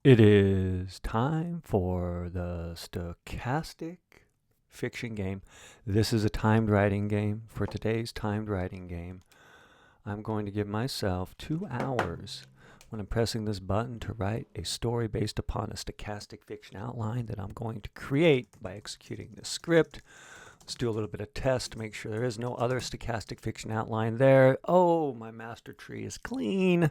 It is time for the Stochastic fiction game. This is a timed writing game. For today's timed writing game, I'm going to give myself 2 hours when I'm pressing this button to write a story based upon a stochastic fiction outline that I'm going to create by executing the script. Let's do a little bit of test to make sure there is no other stochastic fiction outline there. Oh, my master tree is clean.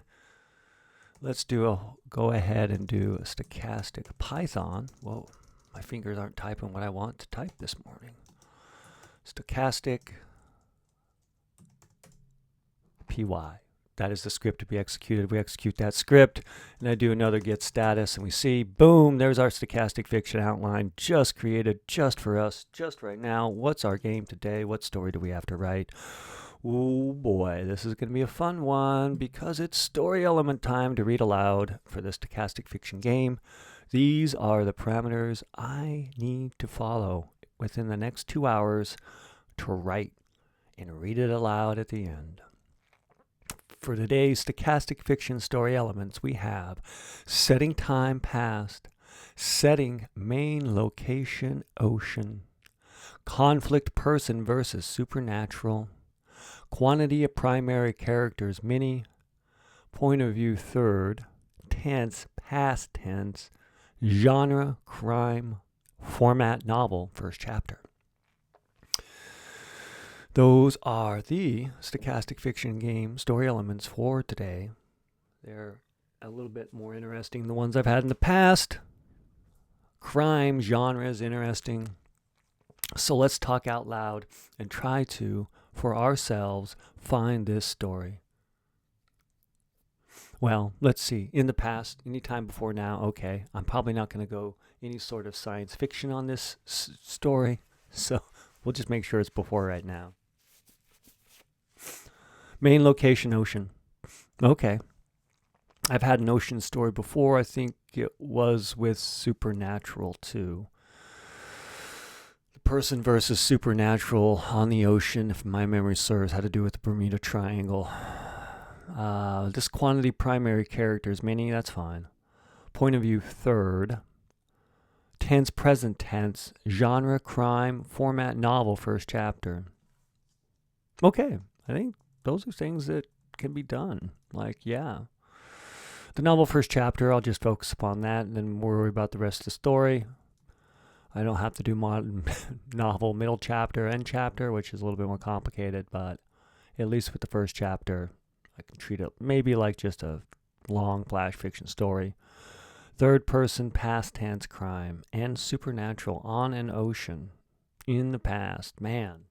Let's go ahead and do a stochastic Python. Whoa, my fingers aren't typing what I want to type this morning. Stochastic py. That is the script to be executed. We execute that script, and I do another get status, and we see, boom, there's our stochastic fiction outline just created just for us, just right now. What's our game today? What story do we have to write? Oh boy, this is going to be a fun one because it's story element time to read aloud for this stochastic fiction game. These are the parameters I need to follow within the next 2 hours to write and read it aloud at the end. For today's stochastic fiction story elements, we have setting time past, setting main location ocean, conflict person versus supernatural, quantity of primary characters mini, point of view third, tense past tense, genre crime, format novel first chapter. Those are the stochastic fiction game story elements for today. They're a little bit more interesting than the ones I've had in the past. Crime genre is interesting. So let's talk out loud and try to, for ourselves, find this story. Well, let's see. In the past, anytime before now, okay, I'm probably not going to go any sort of science fiction on this story. So we'll just make sure it's before right now. Main location ocean. Okay. I've had an ocean story before. I think it was with Supernatural too. The person versus supernatural on the ocean, if my memory serves, had to do with the Bermuda Triangle. This quantity primary characters, many, that's fine. Point of view third. Tense present tense. Genre crime. Format novel first chapter. Okay. I think those are things that can be done. Like, yeah. The novel first chapter, I'll just focus upon that and then worry about the rest of the story. I don't have to do novel middle chapter, end chapter, which is a little bit more complicated, but at least with the first chapter, I can treat it maybe like just a long flash fiction story. Third person, past tense crime, and supernatural on an ocean in the past. Man.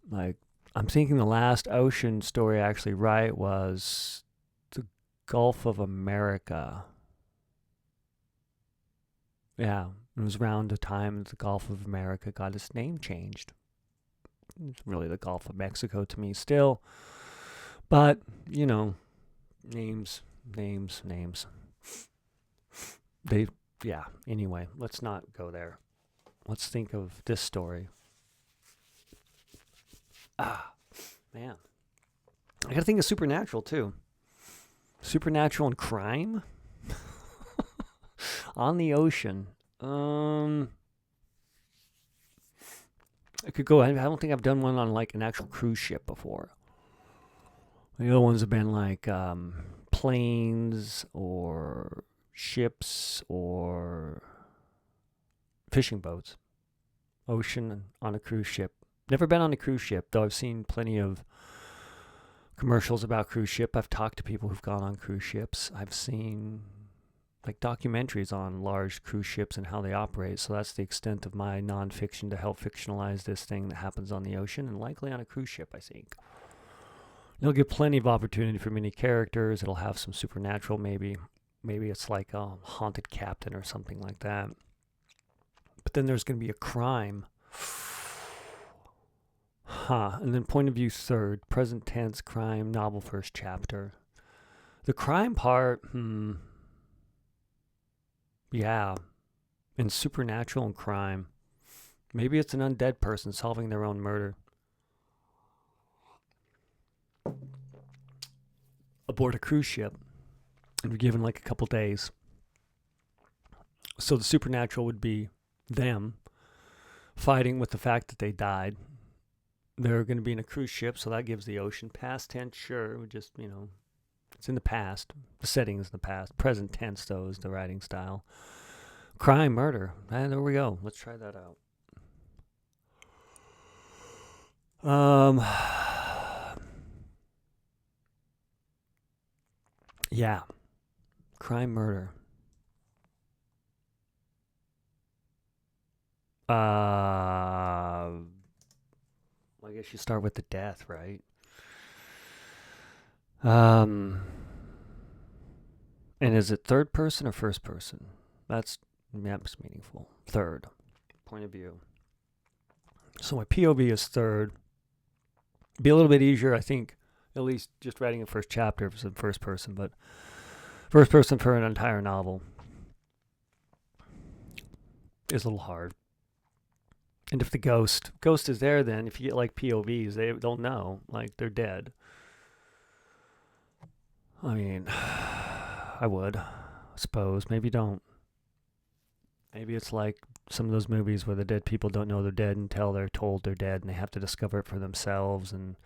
Like, I'm thinking the last ocean story I actually write was the Gulf of America. Yeah, it was around the time the Gulf of America got its name changed. It's really the Gulf of Mexico to me still. But, you know, names. Anyway, let's not go there. Let's think of this story. Man. I gotta think of supernatural, too. Supernatural and crime? On the ocean. I could go. I don't think I've done one on like an actual cruise ship before. The other ones have been like planes or ships or fishing boats. Ocean on a cruise ship. Never been on a cruise ship, though I've seen plenty of commercials about cruise ship. I've talked to people who've gone on cruise ships. I've seen like documentaries on large cruise ships and how they operate. So that's the extent of my nonfiction to help fictionalize this thing that happens on the ocean and likely on a cruise ship, I think. It'll give plenty of opportunity for many characters. It'll have some supernatural maybe. Maybe it's like a haunted captain or something like that. But then there's going to be a crime. And then point of view third. Present tense crime novel first chapter. The crime part, yeah. And supernatural and crime. Maybe it's an undead person solving their own murder. Aboard a cruise ship. and you're given like a couple days. So the supernatural would be them fighting with the fact that they died. They're going to be in a cruise ship, so that gives the ocean. Past tense, sure, we just, it's in the past. The setting is in the past. Present tense, though, is the writing style. Crime, murder. And there we go. Let's try that out. Yeah. Crime, murder. I guess you start with the death, right? And is it third person or first person? That's meaningful. Third point of view. So my POV is third. Be a little bit easier, I think, at least just writing a first chapter if it's in first person, but first person for an entire novel is a little hard. And if the ghost is there, then if you get like POVs, they don't know, like they're dead. I mean, I would suppose. Maybe don't. Maybe it's like some of those movies where the dead people don't know they're dead until they're told they're dead, and they have to discover it for themselves. And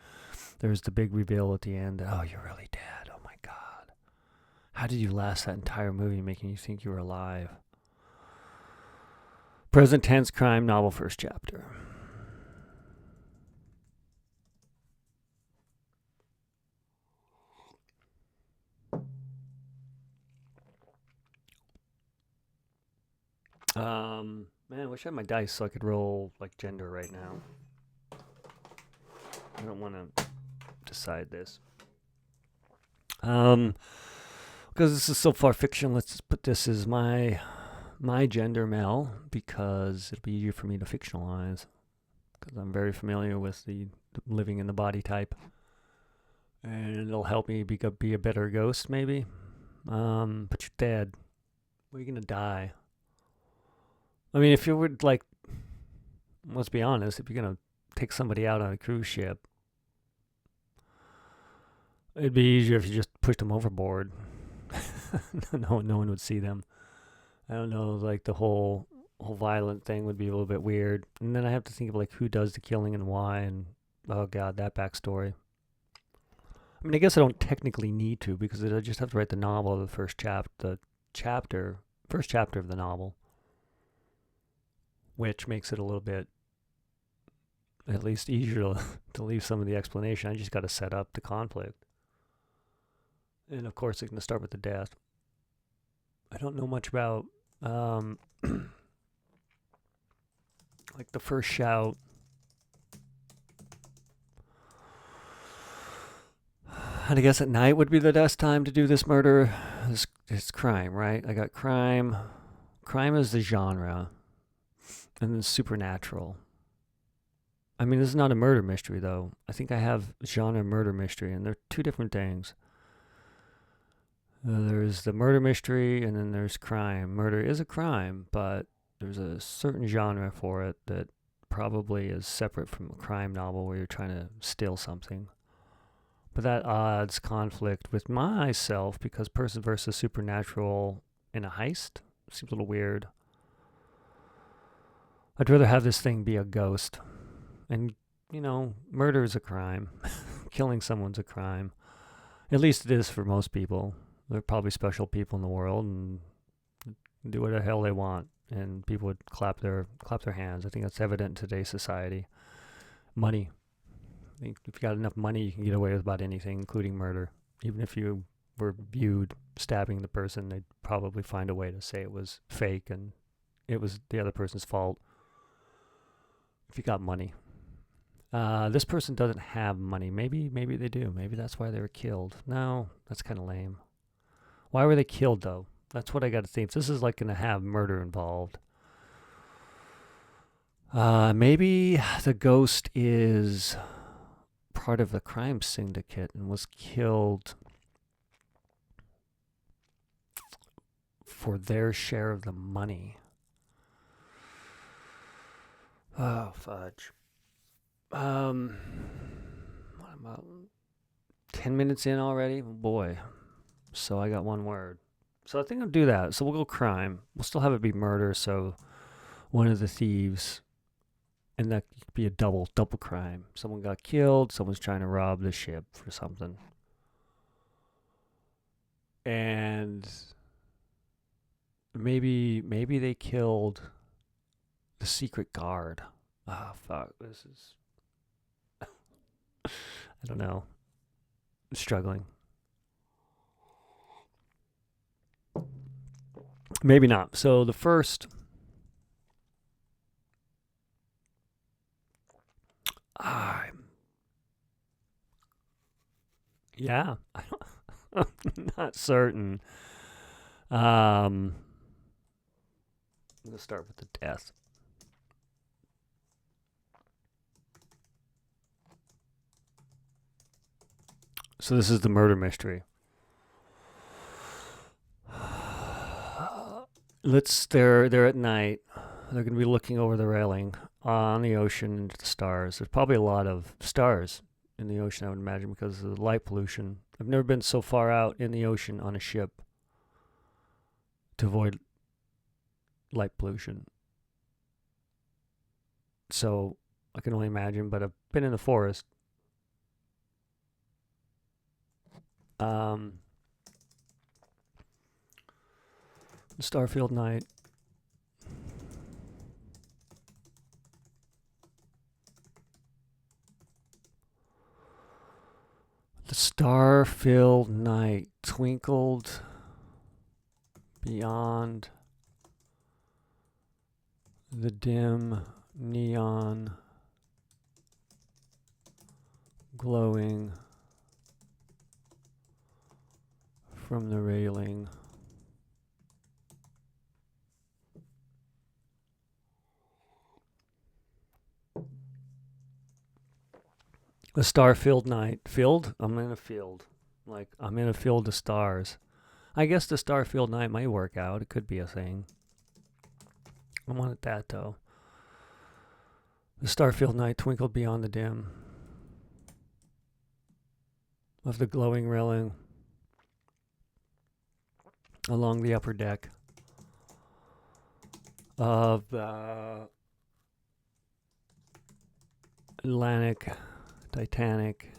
there's the big reveal at the end that, oh, you're really dead. Oh my God. How did you last that entire movie making you think you were alive? Present tense crime novel first chapter. Man, I wish I had my dice so I could roll like gender right now. I don't want to decide this. Because this is so far fiction, let's just put this as my gender male, because it'll be easier for me to fictionalize, because I'm very familiar with the living in the body type, and it'll help me be a better ghost maybe. But you're dead. Where are you gonna die? I mean, if you were like, let's be honest, if you're gonna take somebody out on a cruise ship, it'd be easier if you just pushed them overboard. No one would see them. I don't know, like the whole violent thing would be a little bit weird. And then I have to think of like who does the killing and why, and oh God, that backstory. I mean, I guess I don't technically need to, because I just have to write the novel, the first chapter of the novel, which makes it a little bit at least easier to leave some of the explanation. I just got to set up the conflict. And of course, it's going to start with the death. I don't know much about like the first shout. And I guess at night would be the best time to do this murder. It's crime, right? I got crime. Crime is the genre. And then supernatural. I mean, this is not a murder mystery, though. I think I have genre murder mystery, and they're two different things. There's the murder mystery, and then there's crime. Murder is a crime, but there's a certain genre for it that probably is separate from a crime novel where you're trying to steal something. But that odds conflict with myself, because person versus supernatural in a heist seems a little weird. I'd rather have this thing be a ghost. And, murder is a crime. Killing someone's a crime. At least it is for most people. There are probably special people in the world and do whatever the hell they want. And people would clap their hands. I think that's evident in today's society. Money. I think if you got enough money, you can get away with about anything, including murder. Even if you were viewed stabbing the person, they'd probably find a way to say it was fake and it was the other person's fault. If you got money. This person doesn't have money. Maybe they do. Maybe that's why they were killed. No, that's kind of lame. Why were they killed, though? That's what I got to think. This is like going to have murder involved. Maybe the ghost is part of the crime syndicate and was killed for their share of the money. Oh, fudge. What about 10 minutes in already? Oh, boy. So I got one word. So I think I'll do that. So we'll go crime. We'll still have it be murder. So one of the thieves, and that could be a double crime. Someone got killed. Someone's trying to rob the ship for something. And maybe they killed the secret guard. Ah, fuck. This is... I don't know. I'm struggling. Maybe not. So the first... yeah. I'm not certain. I'm going to start with the death. So this is the murder mystery. They're at night. They're going to be looking over the railing on the ocean into the stars. There's probably a lot of stars in the ocean, I would imagine, because of the light pollution. I've never been so far out in the ocean on a ship to avoid light pollution. So I can only imagine, but I've been in the forest. Starfield night. The star-filled night twinkled beyond the dim neon glowing from the railing. A star-filled night. Filled? I'm in a field. Like, I'm in a field of stars. I guess the star-filled night might work out. It could be a thing. I wanted that, though. The star-filled night twinkled beyond the dim of the glowing railing along the upper deck of the Titanic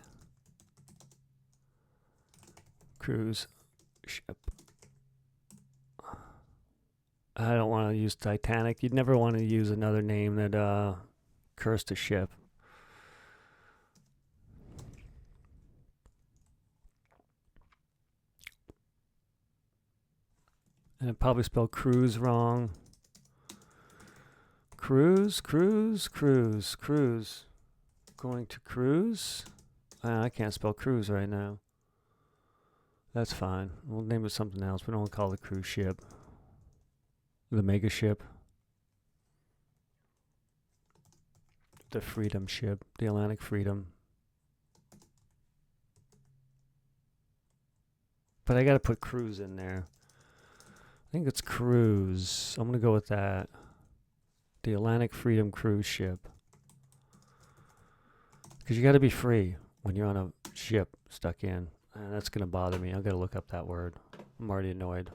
cruise ship. I don't want to use Titanic. You'd never want to use another name that cursed a ship. And it probably spelled cruise wrong. Cruise. Going to cruise? I can't spell cruise right now. That's fine. We'll name it something else. We don't want to call it a cruise ship. The mega ship. The Freedom ship. The Atlantic Freedom. But I gotta put cruise in there. I think it's cruise. I'm gonna go with that. The Atlantic Freedom cruise ship. Because you gotta be free when you're on a ship stuck in. And that's gonna bother me. I gotta look up that word. I'm already annoyed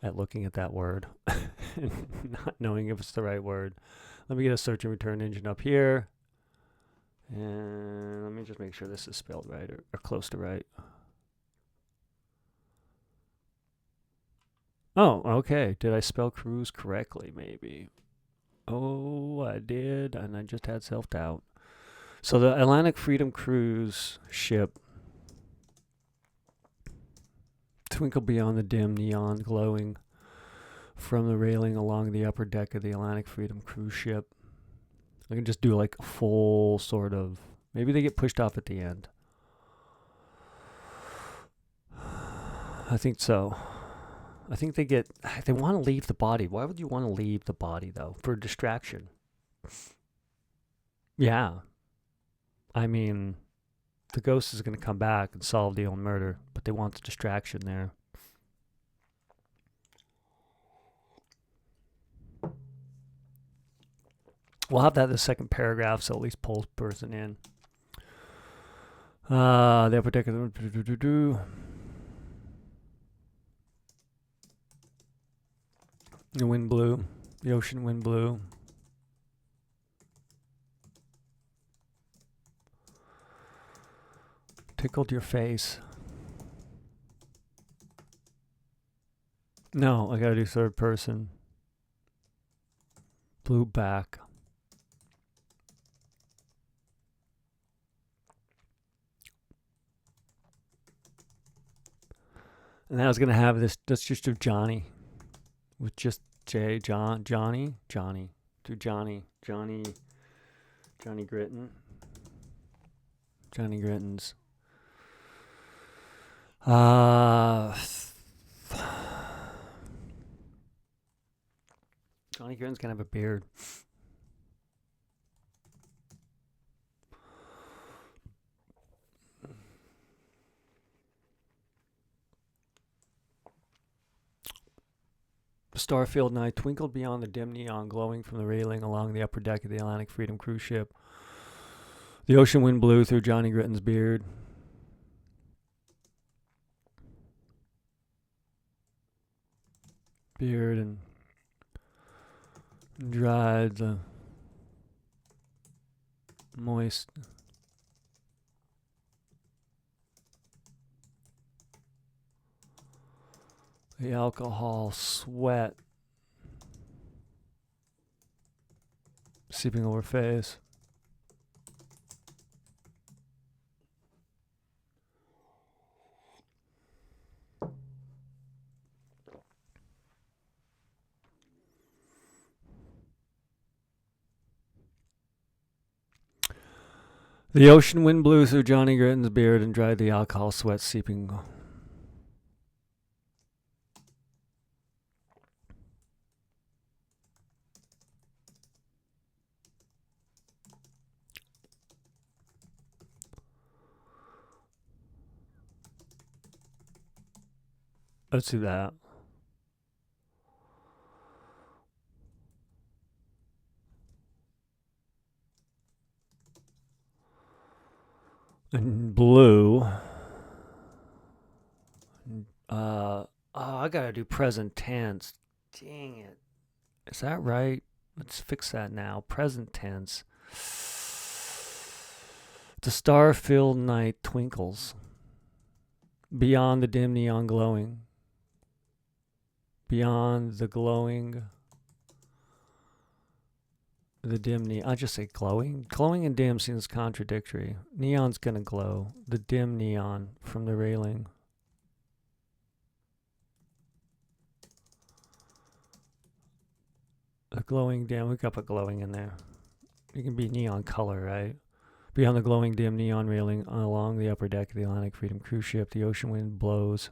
at looking at that word and not knowing if it's the right word. Let me get a search and return engine up here. And let me just make sure this is spelled right or close to right. Oh, okay. Did I spell cruise correctly, maybe? Oh, I did, and I just had self-doubt. So the Atlantic Freedom cruise ship twinkled beyond the dim neon glowing from the railing along the upper deck of the Atlantic Freedom cruise ship. I can just do like a full sort of... Maybe they get pushed off at the end. I think so. I think they want to leave the body. Why would you want to leave the body, though? For distraction. Yeah. I mean, the ghost is going to come back and solve the own murder, but they want the distraction there. We'll have that in the second paragraph, so at least pulls person in. The upper deck of the... The wind blew. The ocean wind blew. Tickled your face. No, I gotta do third person. Blew back. And I was gonna have this. Let's just do Johnny, with just Johnny, do Johnny Gritton, Johnny Gritton's. Johnny Gritton's gonna have a beard. The star-filled night twinkled beyond the dim neon glowing from the railing along the upper deck of the Atlantic Freedom cruise ship. The ocean wind blew through Johnny Gritton's beard. And dried the moist the alcohol sweat seeping over face. The ocean wind blew through Johnny Gritton's beard and dried the alcohol sweat seeping. Let's do that. And blue. I gotta do present tense. Dang it. Is that right? Let's fix that now. Present tense. The star-filled night twinkles beyond the dim neon glowing. Beyond the glowing. The dim neon. I'll just say glowing. Glowing and dim seems contradictory. Neon's gonna glow. The dim neon from the railing. The glowing dim. We could put glowing in there. It can be neon color, right? Beyond the glowing dim neon railing along the upper deck of the Atlantic Freedom cruise ship, the ocean wind blows.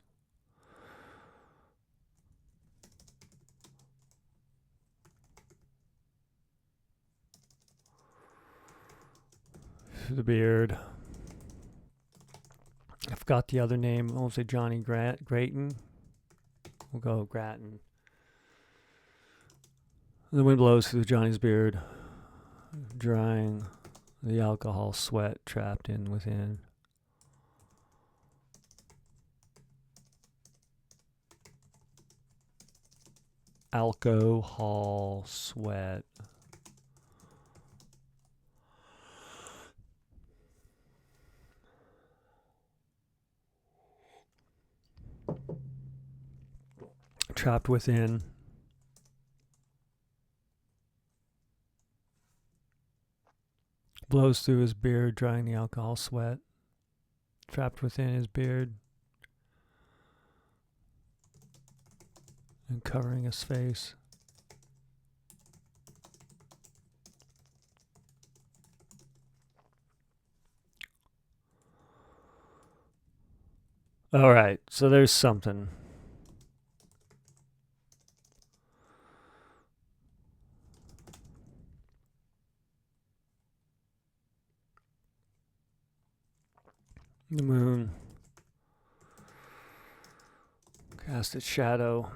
The beard. I forgot the other name. I won't say Johnny Gratton. We'll go Gratton. The wind blows through Johnny's beard, drying the alcohol sweat trapped in within. Alcohol sweat. Trapped within. Blows through his beard, drying the alcohol sweat. Trapped within his beard. And covering his face. All right, so there's something. The moon cast its shadow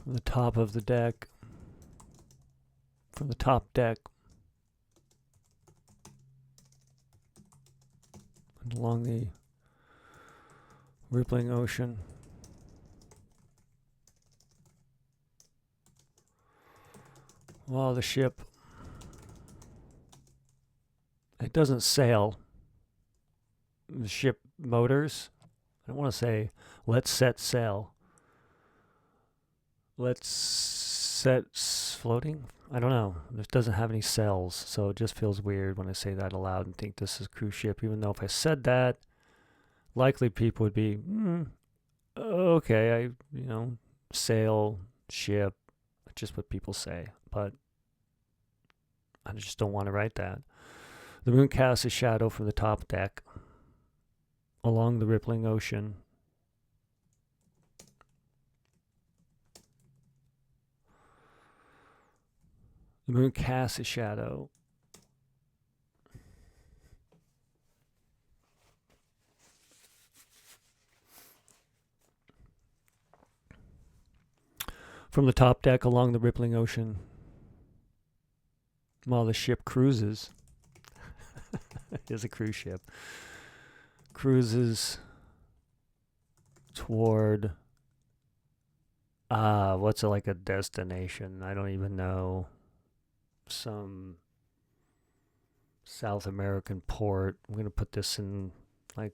from the top of the deck, from the top deck, and along the Rippling ocean. While the ship, it doesn't sail. The ship motors. I don't want to say let's set sail. Let's set floating. I don't know. It doesn't have any sails, so it just feels weird when I say that aloud and think this is a cruise ship. Even though if I said that, likely people would be, okay, sail, ship, just what people say. But I just don't want to write that. The moon casts a shadow from the top deck along the rippling ocean. The moon casts a shadow. From the top deck along the rippling ocean while the ship cruises. It is a cruise ship. Cruises toward what's it, like a destination? I don't even know. Some South American port. I'm going to put this in like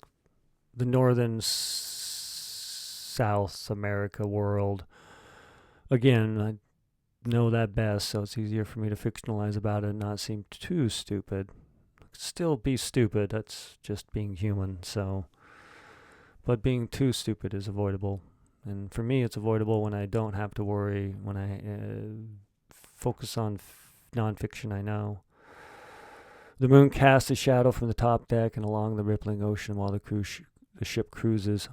the northern South America world. Again, I know that best, so it's easier for me to fictionalize about it and not seem too stupid. Still be stupid, that's just being human, so. But being too stupid is avoidable. And for me, it's avoidable when I don't have to worry, when I focus on nonfiction I know. The moon casts a shadow from the top deck and along the rippling ocean while the ship cruises.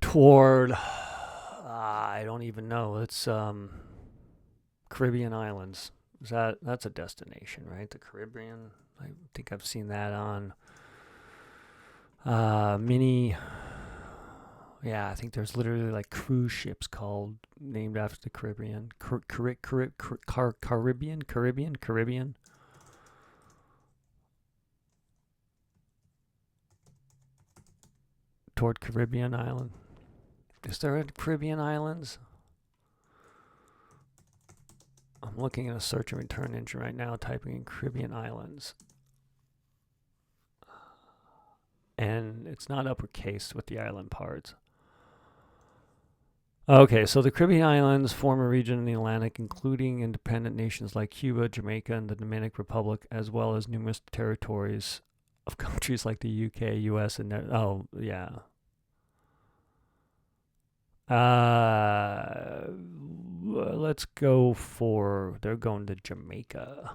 Toward, I don't even know. It's Caribbean islands. That's a destination, right? The Caribbean. I think I've seen that on mini. Yeah, I think there's literally like cruise ships named after the Caribbean. Caribbean. Toward Caribbean island. Is there a Caribbean islands? I'm looking at a search and return engine right now, typing in Caribbean islands. And it's not uppercase with the island parts. Okay, so the Caribbean islands form a region in the Atlantic, including independent nations like Cuba, Jamaica, and the Dominican Republic, as well as numerous territories of countries like the UK, US, and yeah. Let's go for, they're going to Jamaica.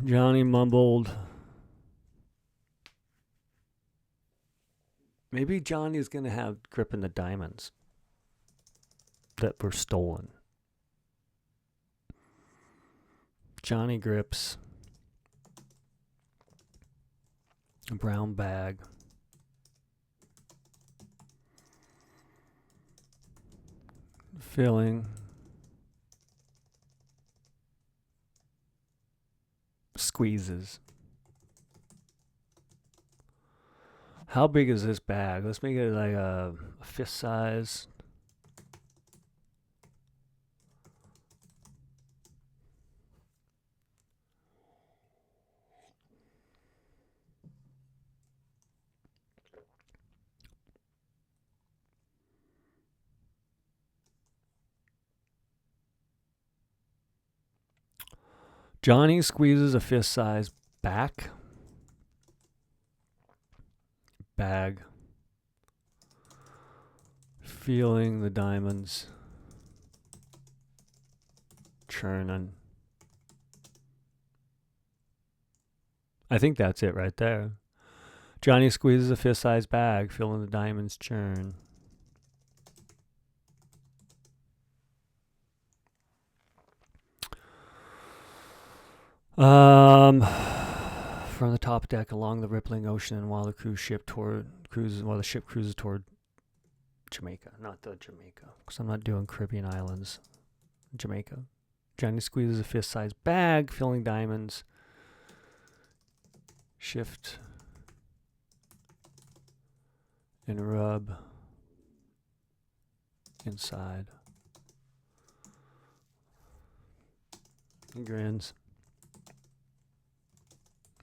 Johnny mumbled. Maybe Johnny's going to have gripping the diamonds that were stolen. Johnny grips a brown bag. Filling. Squeezes. How big is this bag? Let's make it like a fist size. Johnny squeezes a fist size bag. Feeling the diamonds churning. I think that's it right there. Johnny squeezes a fist-sized bag, feeling the diamonds churn. From the top deck along the rippling ocean, and while the ship cruises toward Jamaica, not the Jamaica, because I'm not doing Caribbean islands. Jamaica. Johnny squeezes a fist-sized bag, filling diamonds. Shift and rub inside. He grins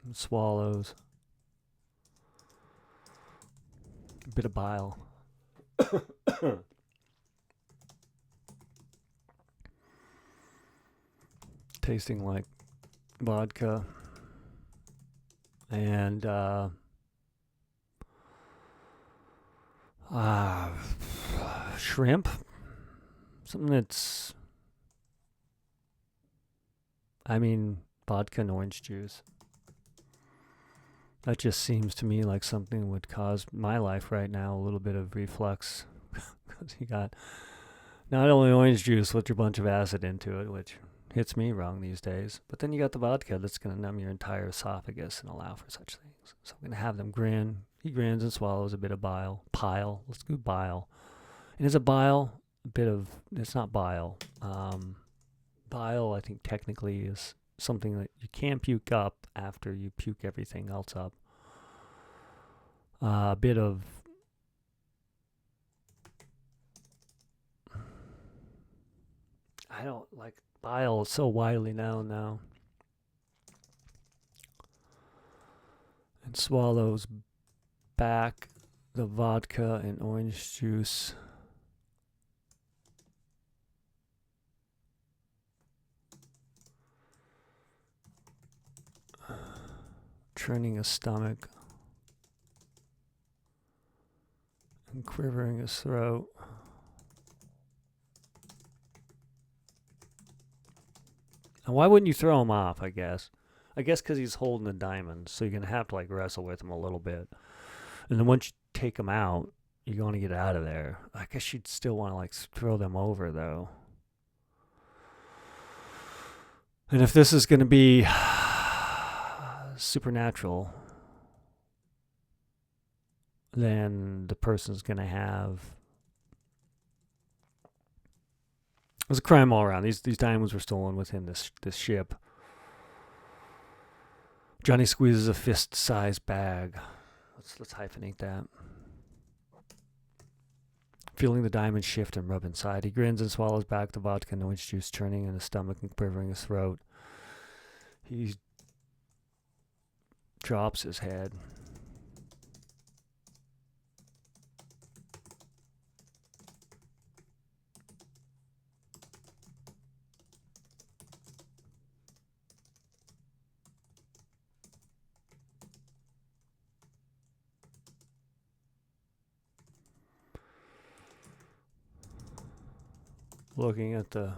and swallows a bit of bile. Tasting like vodka and shrimp. Something that's, vodka and orange juice. That just seems to me like something would cause my life right now a little bit of reflux. Because you got not only orange juice with a bunch of acid into it, which hits me wrong these days, but then you got the vodka that's going to numb your entire esophagus and allow for such things. So I'm going to have them grin. He grins and swallows a bit of bile. Pile. Let's do bile. And is a bile a bit of... It's not bile. Bile, I think, technically is something that you can puke up after you puke everything else up. A bit of... I don't like... Bile is so widely known now. And swallows back the vodka and orange juice. Churning his stomach and quivering his throat. And why wouldn't you throw him off, I guess? I guess because he's holding the diamonds, so you're going to have to like wrestle with him a little bit. And then once you take him out, you're going to get out of there. I guess you'd still want to like throw them over, though. And if this is going to be supernatural, then the person's going to have... There's a crime all around. These diamonds were stolen within this ship. Johnny squeezes a fist-sized bag. Let's hyphenate that. Feeling the diamond shift and rub inside, he grins and swallows back the vodka and orange juice, churning in his stomach and quivering his throat. He drops his head. Looking at the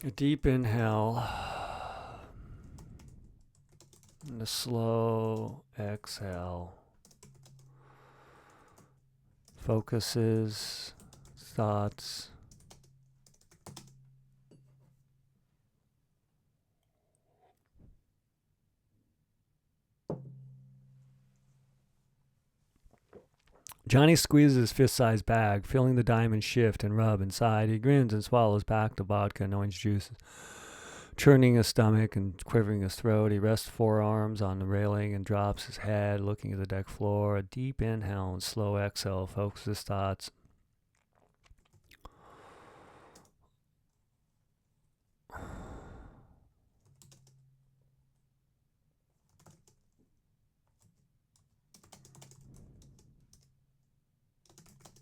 a deep inhale and a slow exhale. Focuses thoughts Johnny squeezes his fist-sized bag, feeling the diamond shift and rub inside. He grins and swallows back the vodka and orange juice, churning his stomach and quivering his throat. He rests forearms on the railing and drops his head, looking at the deck floor. A deep inhale and slow exhale focuses his thoughts.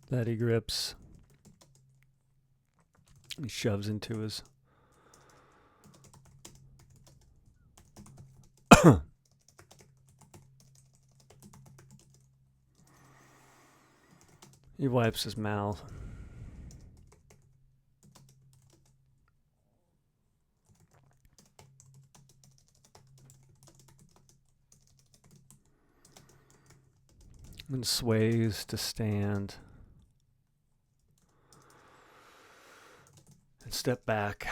That he grips. He shoves into his he wipes his mouth. and sways to stand and step back.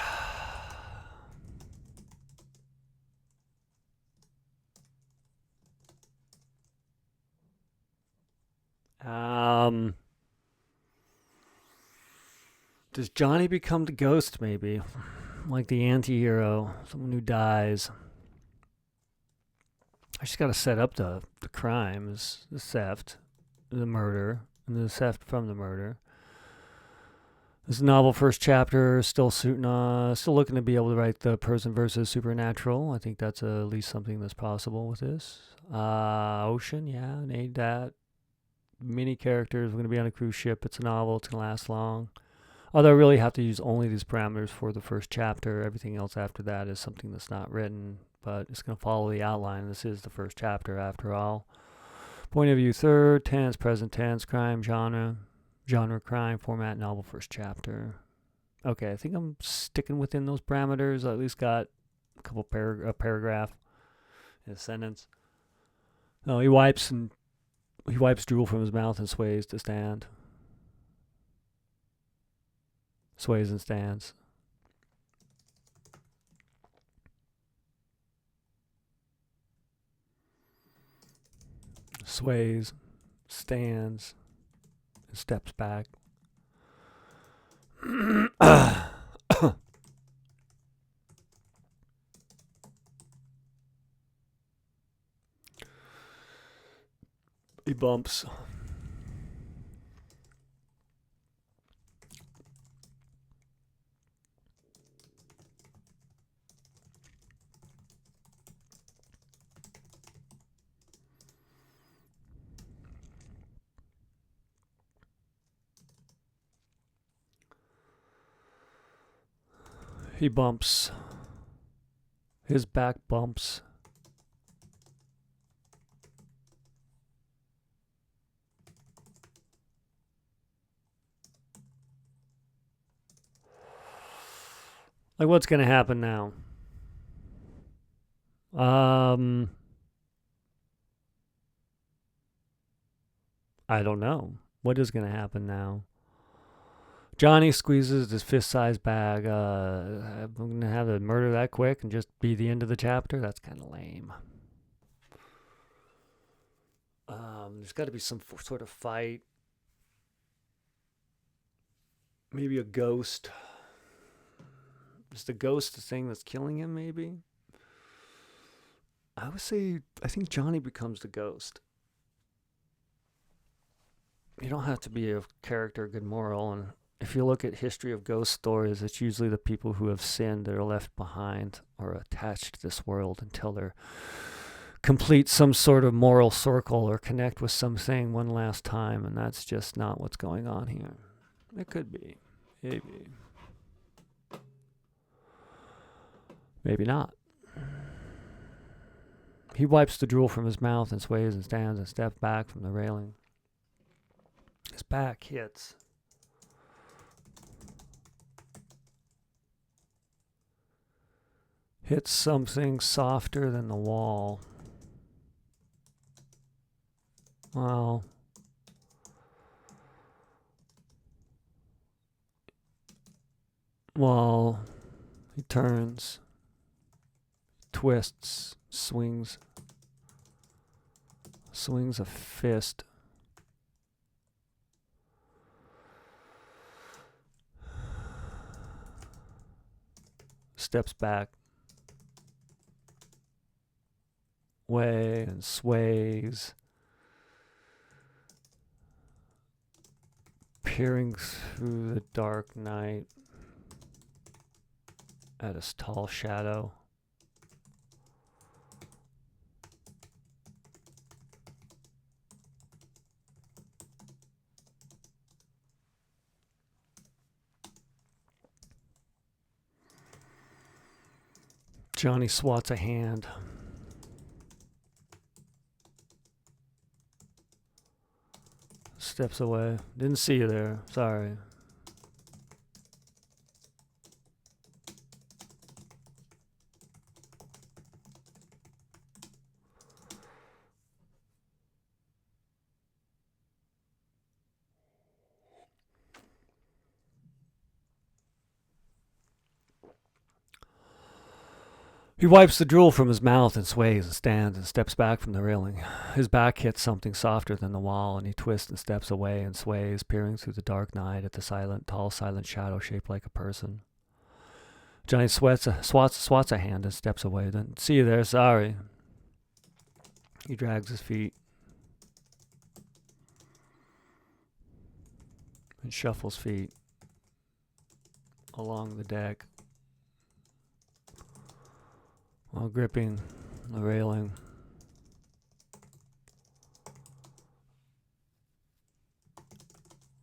Does Johnny become the ghost, maybe? Like the anti-hero, someone who dies. I just got to set up the crimes, the theft, the murder, and the theft from the murder. This novel first chapter, still looking to be able to write the person versus supernatural. I think that's at least something that's possible with this. Ocean, yeah, need that. Many characters. We're going to be on a cruise ship. It's a novel. It's going to last long. Although I really have to use only these parameters for the first chapter. Everything else after that is something that's not written, but it's going to follow the outline. This is the first chapter after all. Point of view third, tense, present tense, crime, genre, crime, format, novel first chapter. Okay, I think I'm sticking within those parameters. I at least got a couple a paragraph in a sentence. No, he wipes drool from his mouth and sways to stand. Sways and stands. Sways, stands, and steps back. He bumps. He bumps. His back bumps. Like, what's going to happen now? I don't know. What is going to happen now? Johnny squeezes his fist-sized bag. I'm going to have to murder that quick and just be the end of the chapter? That's kind of lame. There's got to be some sort of fight. Maybe a ghost. Is the ghost the thing that's killing him, maybe? I would say, I think Johnny becomes the ghost. You don't have to be a character, good moral, and if you look at history of ghost stories, it's usually the people who have sinned that are left behind or attached to this world until they're complete some sort of moral circle or connect with something one last time, and that's just not what's going on here. It could be. Maybe. Maybe not. He wipes the drool from his mouth and sways and stands and steps back from the railing. His back hits something softer than the wall. Well, he turns, twists, swings a fist. Steps back. Way and sways. Peering through the dark night at his tall shadow. Johnny swats a hand. Steps away. Didn't see you there. Sorry. He wipes the drool from his mouth and sways and stands and steps back from the railing. His back hits something softer than the wall, and he twists and steps away and sways, peering through the dark night at the tall, silent shadow shaped like a person. Johnny swats a hand and steps away. Then, see you there, sorry. He drags his feet and shuffles feet along the deck while gripping the railing.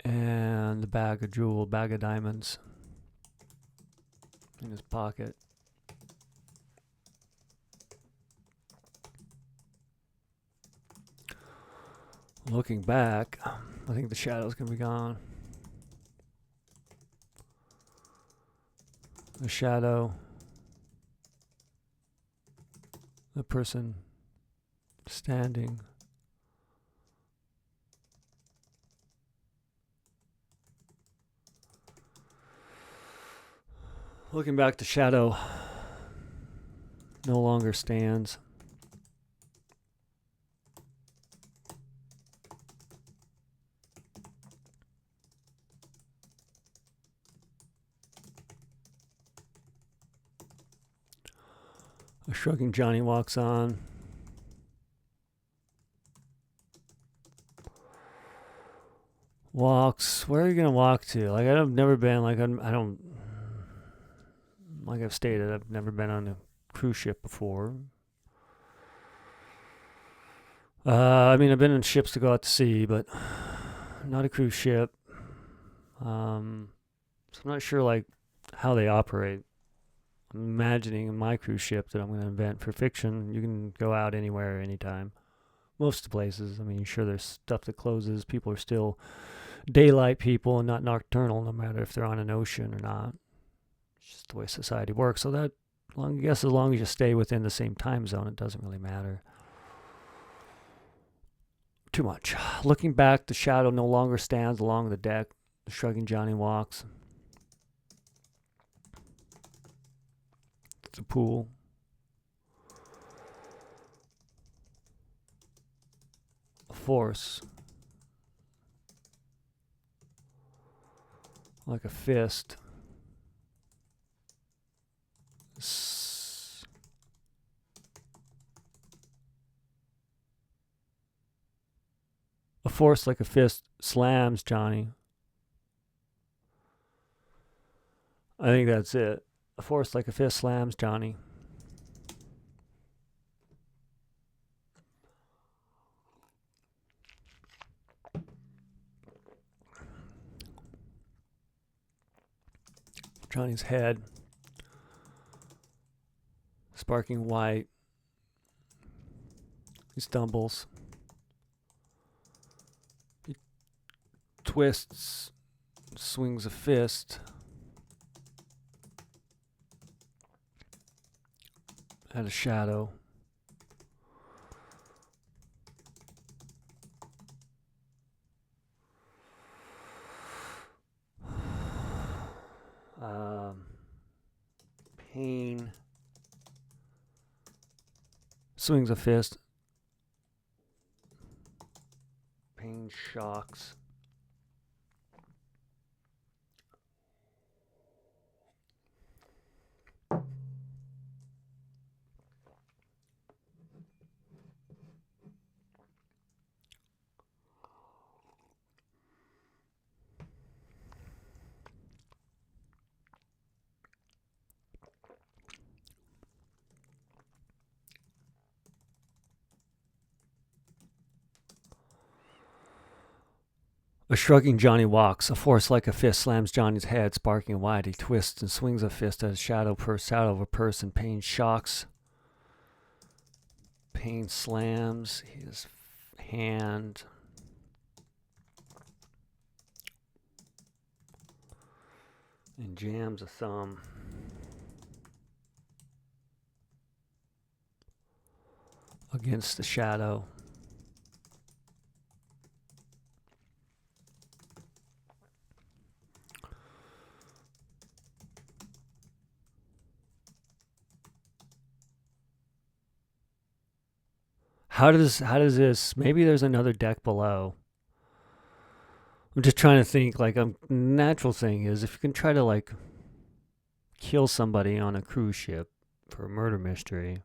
And the bag of diamonds in his pocket. Looking back, I think the shadow's gonna be gone. The shadow, the person standing, looking back, the shadow no longer stands. A shrugging Johnny walks on. Walks. Where are you gonna walk to? Like, I've never been. Like, I don't. Like I've stated, I've never been on a cruise ship before. I mean, I've been in ships to go out to sea, but not a cruise ship. So I'm not sure like how they operate. I'm imagining in my cruise ship that I'm going to invent for fiction, you can go out anywhere, anytime. Most of the places. I mean, sure, there's stuff that closes. People are still daylight people and not nocturnal, no matter if they're on an ocean or not. It's just the way society works. So that, I guess as long as you stay within the same time zone, it doesn't really matter too much. Looking back, the shadow no longer stands along the deck. The shrugging Johnny walks. It's a pool. A force. Like a fist. A force like a fist slams Johnny. I think that's it. A force like a fist slams Johnny. Johnny's head, sparking white. He stumbles. He twists, swings a fist at a shadow. Pain. Swings a fist. Pain shocks. A shrugging Johnny walks. A force like a fist slams Johnny's head, sparking wide. He twists and swings a fist at a shadow of a person. Pain shocks. Pain slams his hand. And jams a thumb against the shadow. how does this? Maybe there's another deck below. I'm just trying to think. Like, a natural thing is if you can try to like kill somebody on a cruise ship for a murder mystery.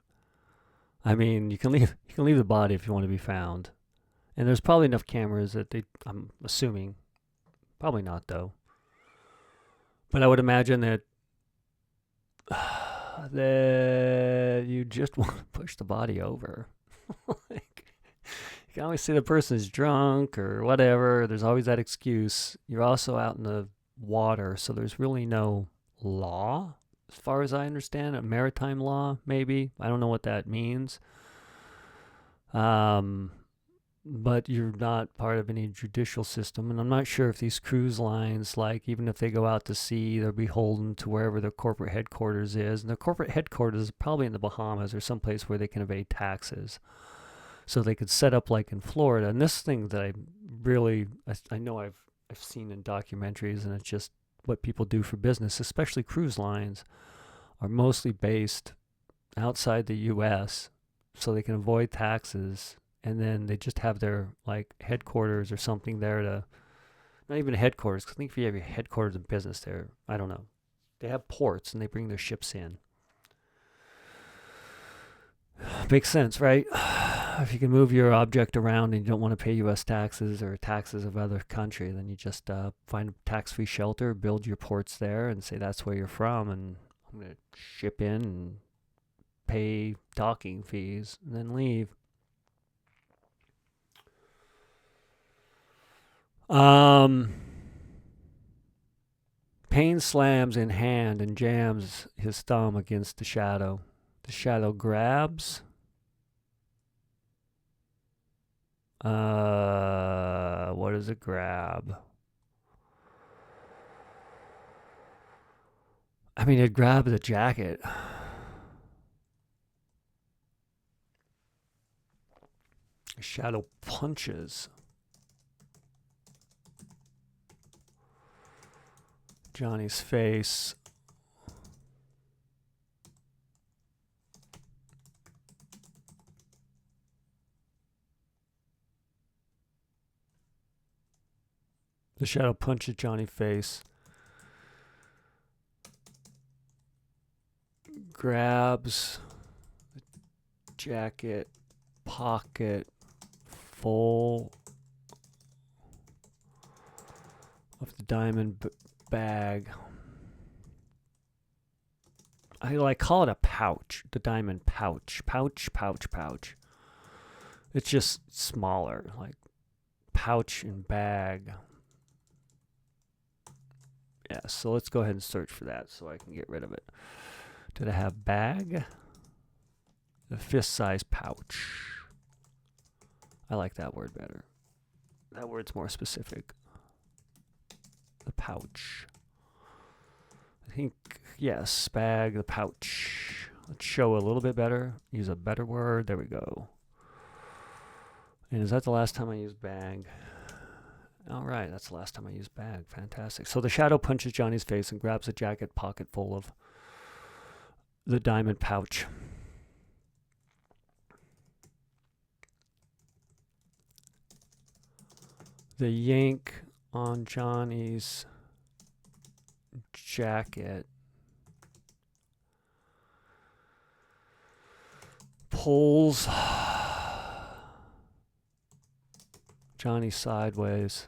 I mean, you can leave the body if you want to be found, and there's probably enough cameras that they. I'm assuming, probably not though. But I would imagine that that you just want to push the body over. Like, you can always say the person's drunk or whatever. There's always that excuse. You're also out in the water, so there's really no law, as far as I understand. A maritime law, maybe. I don't know what that means. Um, but you're not part of any judicial system. And I'm not sure if these cruise lines, like, even if they go out to sea, they're beholden to wherever their corporate headquarters is. And their corporate headquarters is probably in the Bahamas or someplace where they can evade taxes. So they could set up like in Florida. And this thing that I know I've seen in documentaries, and it's just what people do for business, especially cruise lines, are mostly based outside the U.S. so they can avoid taxes. And then they just have their like headquarters or something there to, not even headquarters, because I think if you have your headquarters in business there, I don't know. They have ports and they bring their ships in. Makes sense, right? If you can move your object around and you don't want to pay U.S. taxes or taxes of other country, then you just find a tax-free shelter, build your ports there, and say that's where you're from, and I'm going to ship in and pay docking fees and then leave. Payne slams in hand and jams his thumb against the shadow. The shadow grabs. What does it grab? I mean, it grabs the jacket. The shadow punches Johnny's face. The shadow punches Johnny's face. Grabs the jacket pocket full of the diamond bag. I like call it a pouch, the diamond pouch. Pouch. It's just smaller, like pouch and bag. Yeah, so let's go ahead and search for that so I can get rid of it. Did I have bag? The fist-sized pouch. I like that word better. That word's more specific. The pouch. I think, yes, bag, the pouch. Let's show a little bit better. Use a better word. There we go. And is that the last time I used bag? All right, that's the last time I used bag. Fantastic. So the shadow punches Johnny's face and grabs a jacket pocket full of the diamond pouch. The yank on Johnny's jacket pulls Johnny sideways.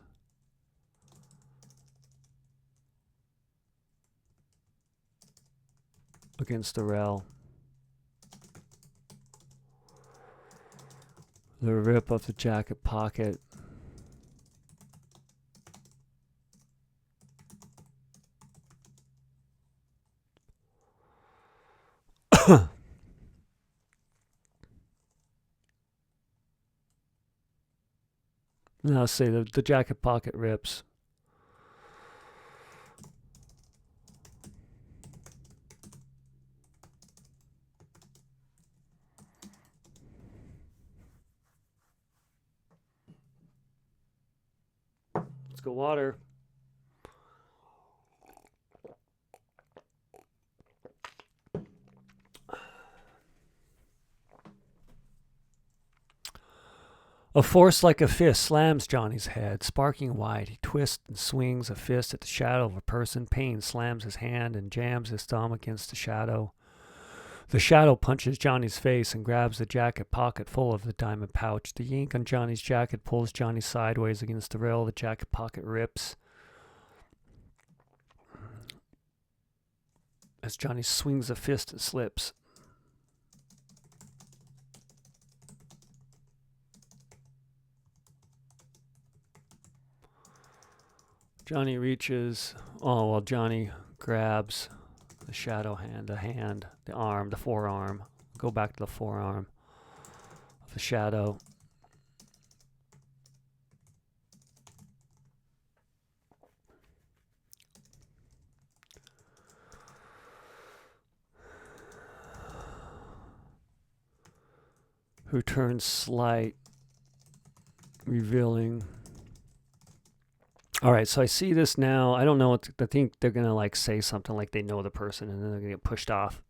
Against the rail. The rip of the jacket pocket. Now see the jacket pocket rips. Let's go water. A force like a fist slams Johnny's head, sparking wide. He twists and swings a fist at the shadow of a person. Pain slams his hand and jams his thumb against the shadow. The shadow punches Johnny's face and grabs the jacket pocket full of the diamond pouch. The yank on Johnny's jacket pulls Johnny sideways against the rail. The jacket pocket rips as Johnny swings a fist and slips. Johnny reaches. Oh, well, Johnny grabs the shadow hand, the arm, the forearm. Go back to the forearm of the shadow. Who turns slight, revealing. All right, so I see this now. I don't know what I think they're going to like say something like they know the person and then they're going to get pushed off.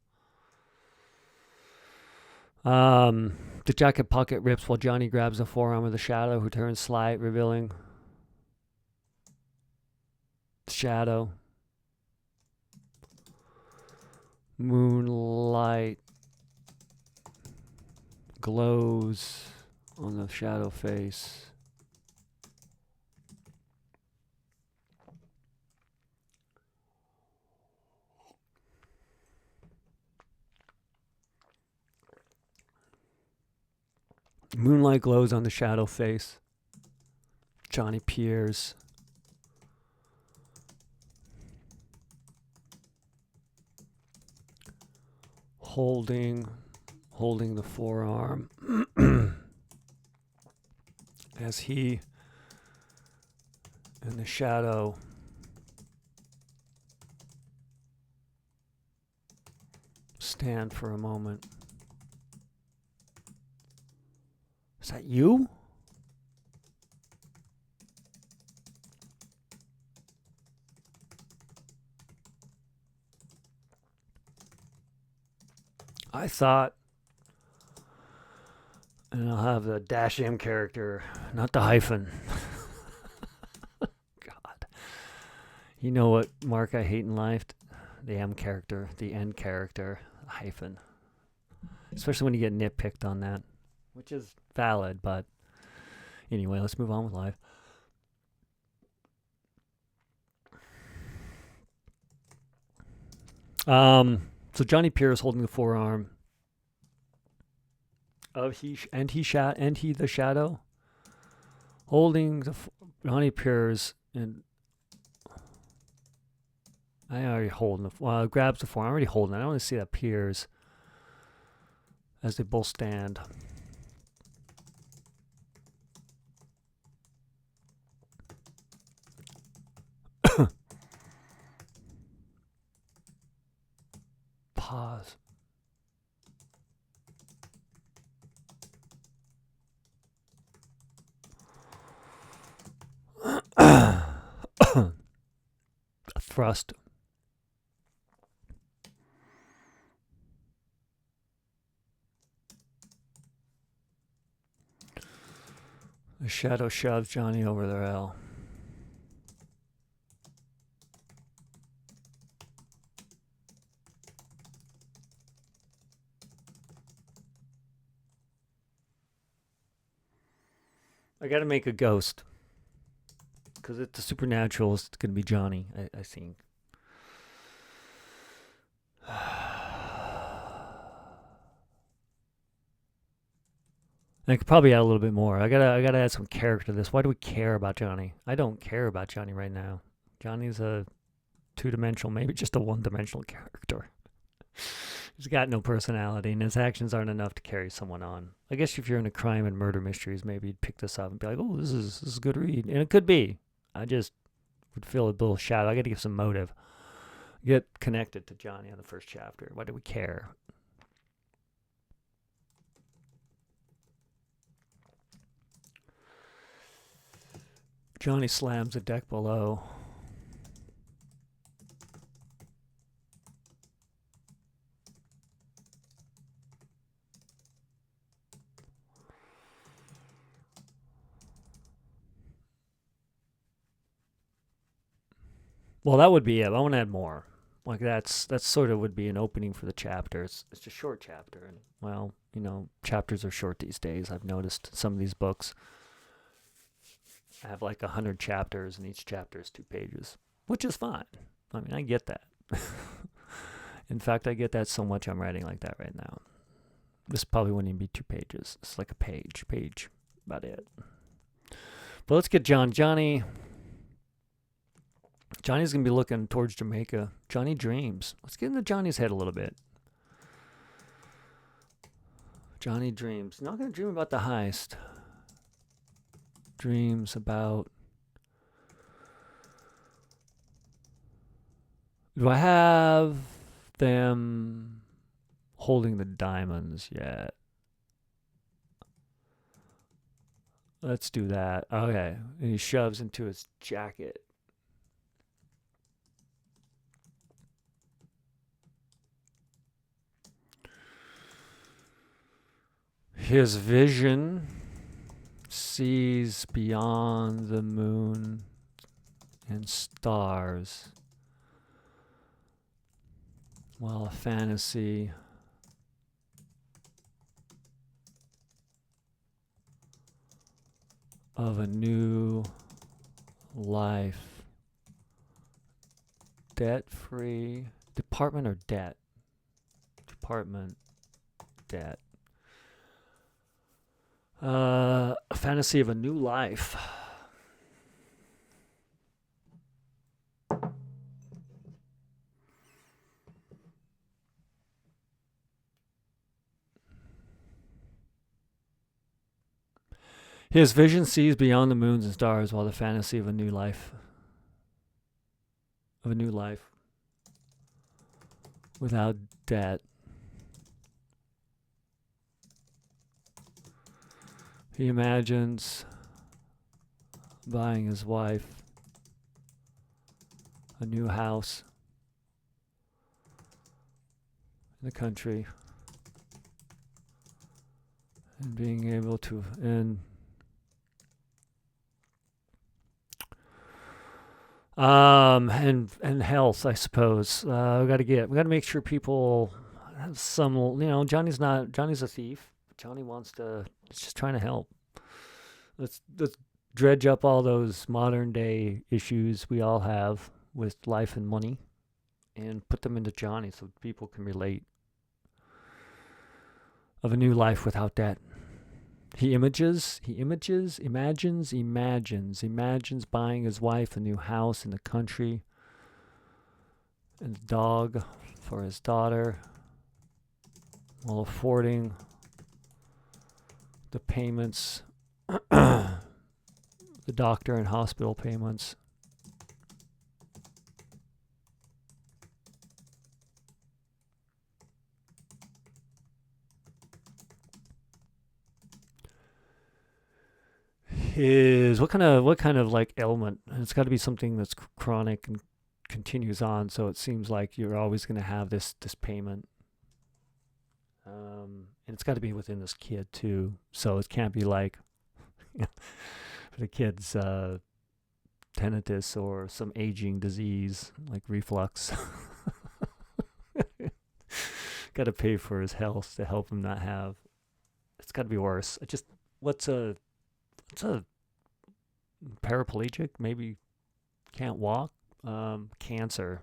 The jacket pocket rips while Johnny grabs the forearm of the shadow, who turns slight, revealing the shadow. Moonlight glows on the shadow face. Moonlight glows on the shadow face. Johnny peers. Holding the forearm as he and the shadow stand for a moment. Is that you? I thought, and I'll have the dash M character, not the hyphen. God. You know what mark I hate in life? The M character, the N character, the hyphen. Especially when you get nitpicked on that, which is valid, but anyway, let's move on with life. So Johnny Pierce holding the forearm of the shadow, holding the Johnny Pierce, and I already holding the grabs the forearm. I'm already holding it. I don't want to see that Pierce as they both stand. Pause. A thrust. The shadow shoves Johnny over the rail. I gotta make a ghost. Because it's the supernatural. It's going to be Johnny, I think. I could probably add a little bit more. I gotta add some character to this. Why do we care about Johnny? I don't care about Johnny right now. Johnny's a two-dimensional, maybe just a one-dimensional character. He's got no personality, and his actions aren't enough to carry someone on. I guess if you're into crime and murder mysteries, maybe you'd pick this up and be like, "Oh, this is a good read," and it could be. I just would feel a little shadow. I got to give some motive. Get connected to Johnny on the first chapter. Why do we care? Johnny slams the deck below. Well, that would be it. I want to add more. Like that's sort of would be an opening for the chapter. It's a short chapter, and well, chapters are short these days. I've noticed some of these books have like 100 chapters, and each chapter is 2 pages, which is fine. I mean, I get that. In fact, I get that so much I'm writing like that right now. This probably wouldn't even be 2 pages. It's like a page, about it. But let's get Johnny's going to be looking towards Jamaica. Johnny dreams. Let's get into Johnny's head a little bit. Johnny dreams. Not going to dream about the heist. Dreams about... Do I have them holding the diamonds yet? Let's do that. Okay. And he shoves into his jacket. His vision sees beyond the moon and stars, while a fantasy of a new life, debt-free, department or debt? Department, debt. A fantasy of a new life. His vision sees beyond the moons and stars, while the fantasy of a new life, without debt. He imagines buying his wife a new house in the country and being able to and health, I suppose. We got to make sure people have some. Johnny's a thief. Johnny is just trying to help. Let's dredge up all those modern day issues we all have with life and money and put them into Johnny so people can relate. Of a new life without debt. He imagines buying his wife a new house in the country and a dog for his daughter while affording the payments, the doctor and hospital payments. What kind of like ailment? It's got to be something that's chronic and continues on. So it seems like you're always going to have this payment. And it's got to be within this kid too. So it can't be like the kid's tinnitus or some aging disease like reflux. Got to pay for his health to help him not have. It's got to be worse. What's a paraplegic? Maybe can't walk. Cancer.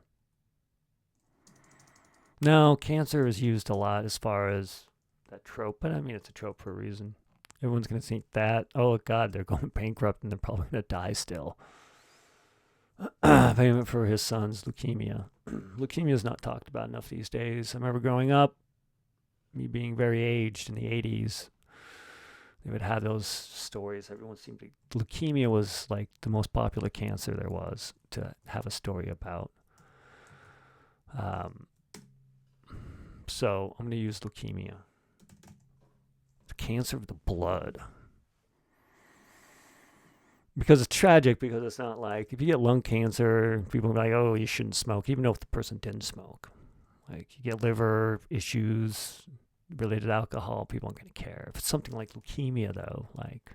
No, cancer is used a lot as far as that trope, but I mean it's a trope for a reason. Everyone's gonna think that. Oh God, they're going bankrupt and they're probably gonna die still. Payment for his son's leukemia. Leukemia is not talked about enough these days. I remember growing up, me being very aged in the 80s. They would have those stories. Everyone seemed to... Leukemia was like the most popular cancer there was to have a story about. So I'm going to use leukemia. The cancer of the blood. Because it's tragic, because it's not like... If you get lung cancer, people are like, oh, you shouldn't smoke, even though if the person didn't smoke. Like, you get liver issues... related to alcohol, people aren't going to care. If it's something like leukemia, though, like,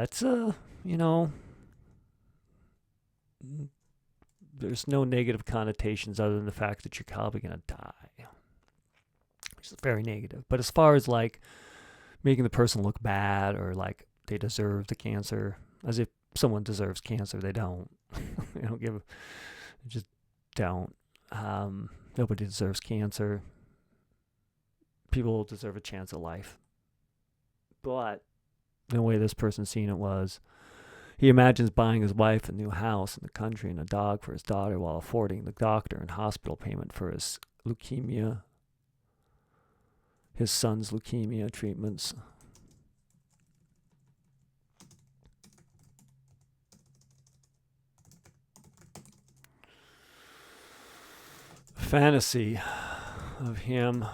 it's there's no negative connotations other than the fact that you're probably going to die, which is very negative. But as far as like making the person look bad or like they deserve the cancer, as if someone deserves cancer, they don't. They don't give, they just don't. Nobody deserves cancer. People deserve a chance at life. But the way this person's seen it was, he imagines buying his wife a new house in the country and a dog for his daughter while affording the doctor and hospital payment for his son's leukemia treatments. Fantasy of him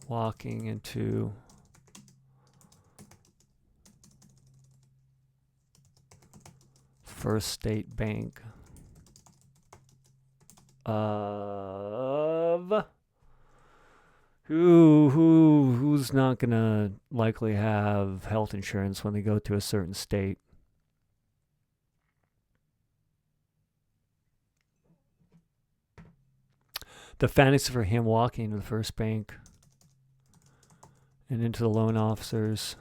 walking into First State Bank of who's not gonna likely have health insurance when they go to a certain state. The fantasy for him walking into the first bank and into the loan officers.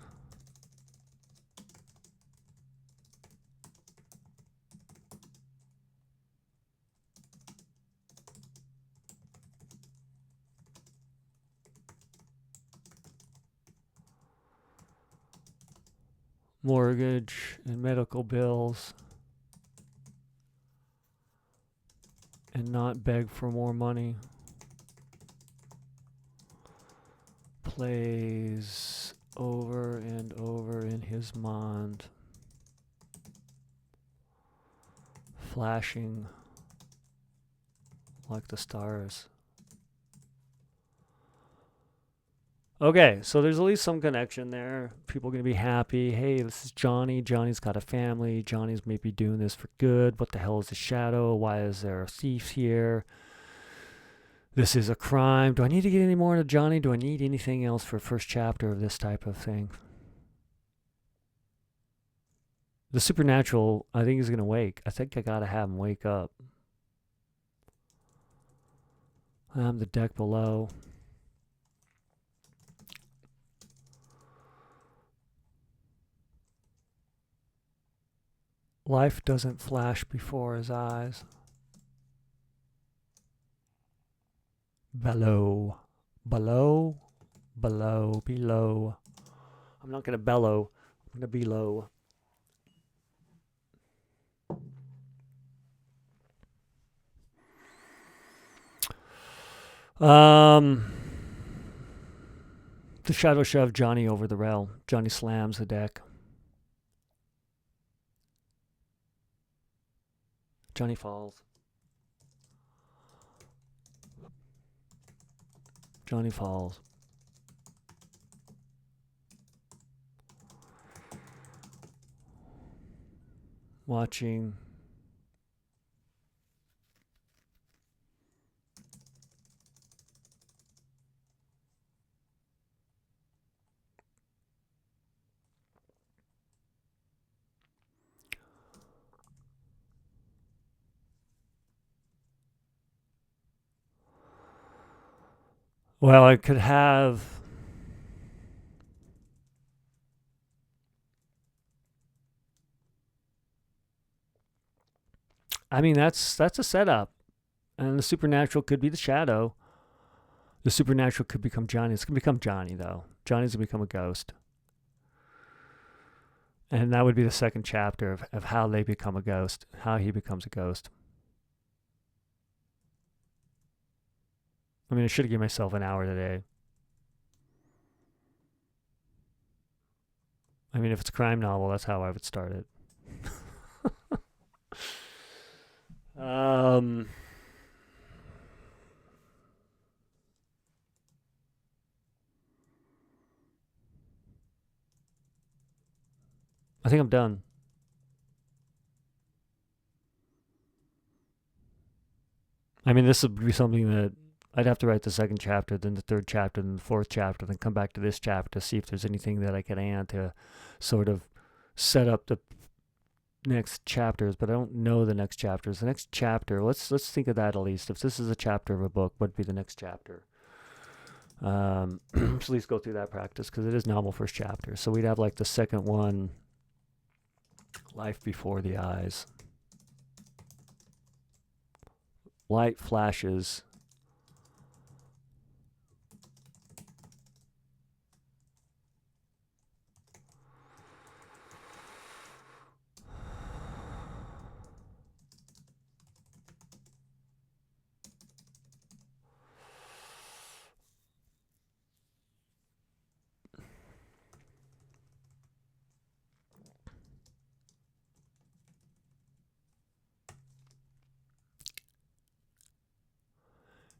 Mortgage and medical bills, and not beg for more money. Plays over and over in his mind, flashing like the stars. Okay, so there's at least some connection there. People are going to be happy. Hey, this is Johnny. Johnny's got a family. Johnny's maybe doing this for good. What the hell is a shadow? Why is there a thief here? This is a crime. Do I need to get any more into Johnny? Do I need anything else for first chapter of this type of thing? The supernatural, I think, is going to wake. I think I got to have him wake up. The deck below. Life doesn't flash before his eyes. Below. I'm not going to bellow. I'm going to be low. The shadow shoved Johnny over the rail. Johnny slams the deck. Johnny falls. Johnny falls. Watching. Well, I could have. I mean, that's a setup. And the supernatural could be the shadow. The supernatural could become Johnny. It's going to become Johnny, though. Johnny's going to become a ghost. And that would be the second chapter of how they become a ghost, how he becomes a ghost. I mean, I should have given myself an hour today. I mean, if it's a crime novel, that's how I would start it. I think I'm done. I mean, this would be something that I'd have to write the second chapter, then the third chapter, then the fourth chapter, then come back to this chapter to see if there's anything that I can add to sort of set up next chapters, but I don't know the next chapters. The next chapter, let's think of that at least. If this is a chapter of a book, what would be the next chapter? Let's at least go through that practice because it is novel first chapter. So we'd have like the second one, life before the eyes. Light flashes.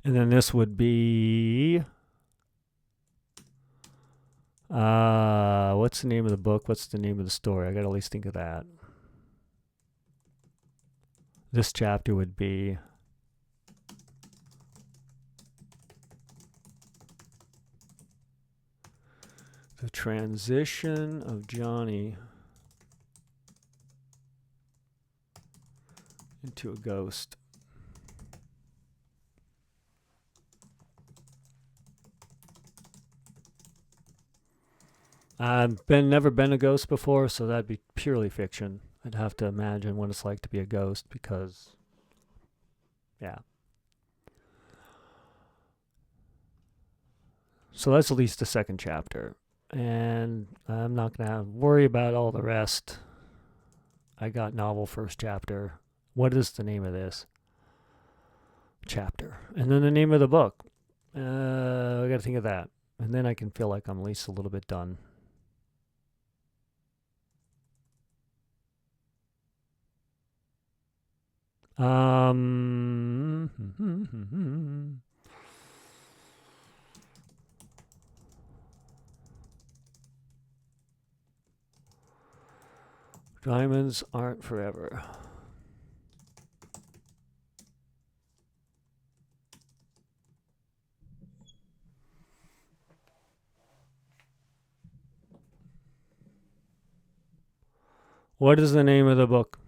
And then this would be what's the name of the book? What's the name of the story? I gotta at least think of that. This chapter would be the transition of Johnny into a ghost. I've never been a ghost before, so that'd be purely fiction. I'd have to imagine what it's like to be a ghost because, yeah. So that's at least the second chapter. And I'm not going to worry about all the rest. I got novel first chapter. What is the name of this chapter? And then the name of the book. I got to think of that. And then I can feel like I'm at least a little bit done. Diamonds aren't forever. What is the name of the book?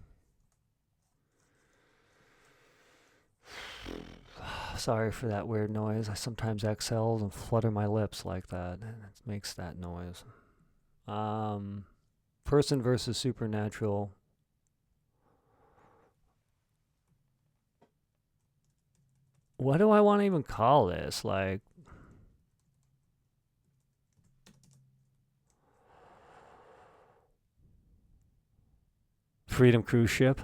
Sorry for that weird noise. I sometimes exhale and flutter my lips like that, and it makes that noise. Person versus supernatural. What do I want to even call this? Like, Freedom Cruise Ship.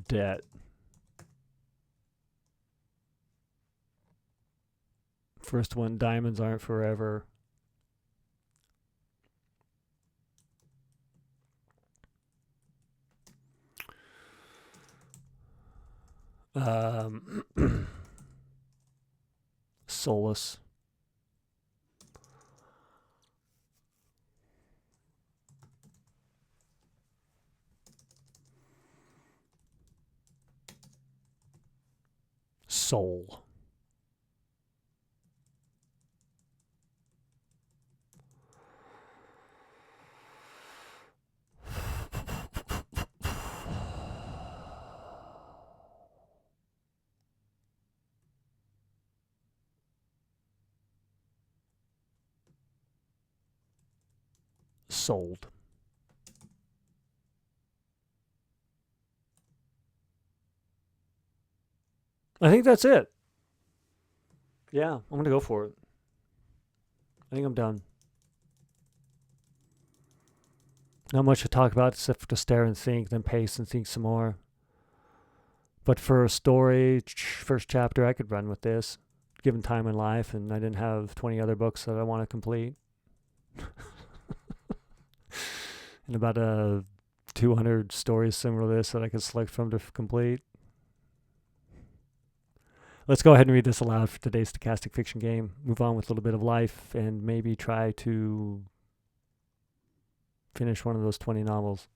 Debt. First one, diamonds aren't forever. Solace. Soul. Sold. I think that's it. Yeah, I'm going to go for it. I think I'm done. Not much to talk about except for to stare and think, then pace and think some more. But for a story, first chapter, I could run with this, given time in life, and I didn't have 20 other books that I want to complete. And about 200 stories similar to this that I could select from to complete. Let's go ahead and read this aloud for today's Stochastic Fiction game. Move on with a little bit of life and maybe try to finish one of those 20 novels,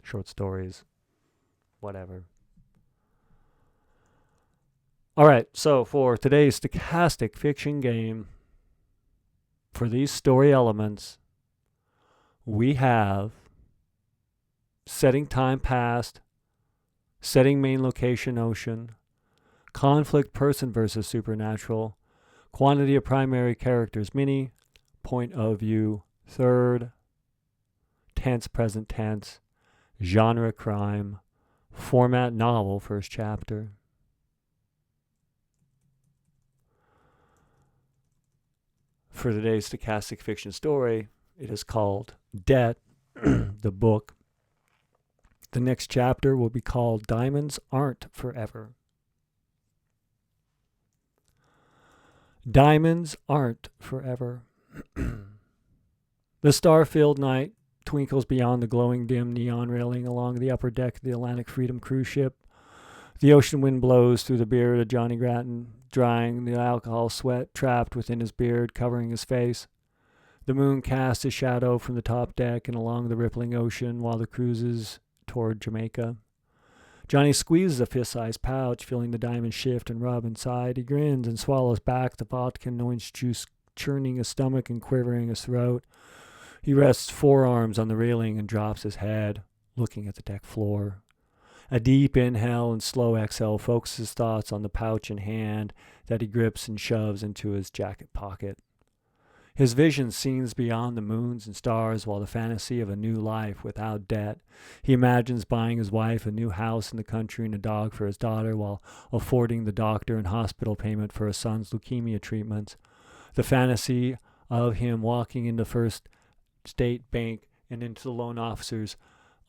short stories, whatever. All right, so for today's Stochastic Fiction game, For these story elements, we have setting time past, setting main location ocean, conflict person versus supernatural, quantity of primary characters mini, point of view third, tense present tense, genre crime, format novel first chapter. For today's stochastic fiction story, it is called Debt, the book. The next chapter will be called Diamonds Aren't Forever. Diamonds aren't forever. The star-filled night twinkles beyond the glowing dim neon railing along the upper deck of the Atlantic Freedom cruise ship. The ocean wind blows through the beard of Johnny Grattan, drying the alcohol sweat trapped within his beard, covering his face. The moon casts a shadow from the top deck and along the rippling ocean while the cruises toward Jamaica. Johnny squeezes a fist-sized pouch, feeling the diamond shift and rub inside. He grins and swallows back the vodka and orange juice, churning his stomach and quivering his throat. He rests forearms on the railing and drops his head, looking at the deck floor. A deep inhale and slow exhale focuses his thoughts on the pouch in hand that he grips and shoves into his jacket pocket. His vision sees beyond the moons and stars while the fantasy of a new life without debt. He imagines buying his wife a new house in the country and a dog for his daughter while affording the doctor and hospital payment for his son's leukemia treatments. The fantasy of him walking into First State Bank and into the loan officer's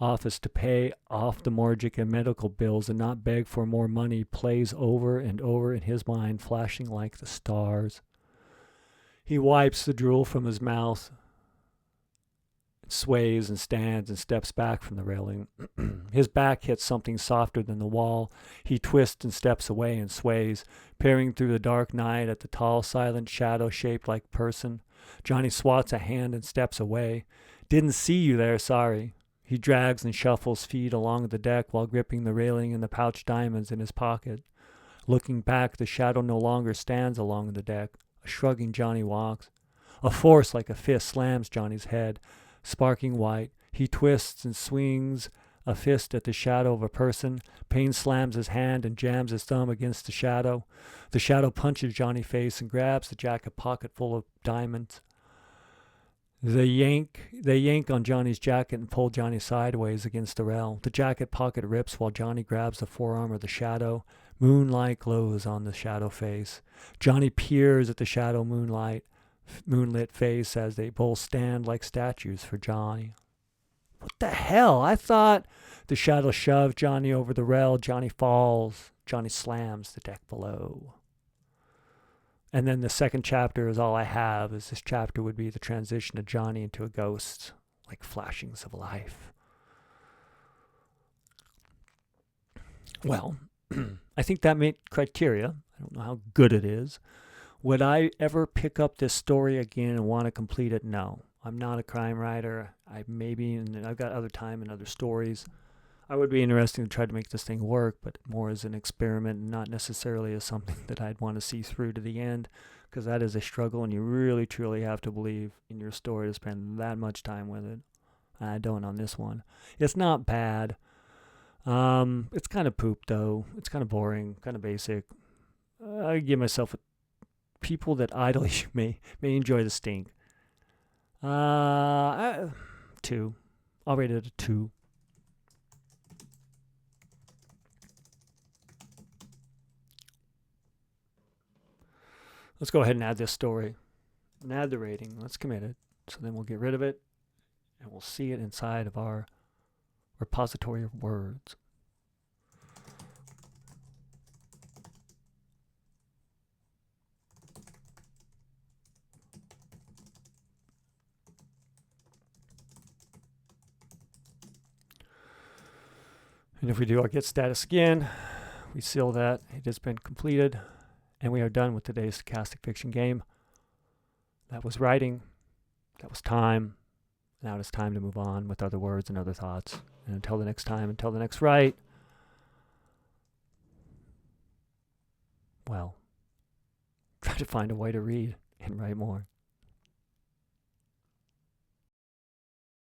office to pay off the mortgage and medical bills and not beg for more money plays over and over in his mind, flashing like the stars. He wipes the drool from his mouth, sways and stands and steps back from the railing. His back hits something softer than the wall. He twists and steps away and sways, peering through the dark night at the tall, silent shadow shaped like person. Johnny swats a hand and steps away. Didn't see you there, sorry. He drags and shuffles feet along the deck while gripping the railing and the pouch diamonds in his pocket. Looking back, the shadow no longer stands along the deck. A shrugging Johnny walks. A force like a fist slams Johnny's head, sparking white. He twists and swings a fist at the shadow of a person. Pain slams his hand and jams his thumb against the shadow. The shadow punches Johnny's face and grabs the jacket pocket full of diamonds. They yank on Johnny's jacket and pull Johnny sideways against the rail. The jacket pocket rips while Johnny grabs the forearm of the shadow. Moonlight glows on the shadow face. Johnny peers at the shadow moonlit face as they both stand like statues for Johnny. What the hell? I thought... The shadow shoves Johnny over the rail. Johnny falls. Johnny slams the deck below. And then the second chapter is all I have, as this chapter would be the transition of Johnny into a ghost, like flashings of life. Well, I think that met criteria. I don't know how good it is. Would I ever pick up this story again and want to complete it? No. I'm not a crime writer. I've got other time and other stories. I would be interested to try to make this thing work, but more as an experiment and not necessarily as something that I'd want to see through to the end, because that is a struggle, and you really, truly have to believe in your story to spend that much time with it. I don't on this one. It's not bad. It's kind of poop, though. It's kind of boring, kind of basic. I give myself people that idly may enjoy the stink. 2. I'll rate it a 2. Let's go ahead and add this story and add the rating. Let's commit it. So then we'll get rid of it and we'll see it inside of our repository of words. And if we do our get status again, we seal that it has been completed. And we are done with today's stochastic fiction game. That was writing. That was time. Now it's time to move on with other words and other thoughts. And until the next time, until the next write, well, try to find a way to read and write more.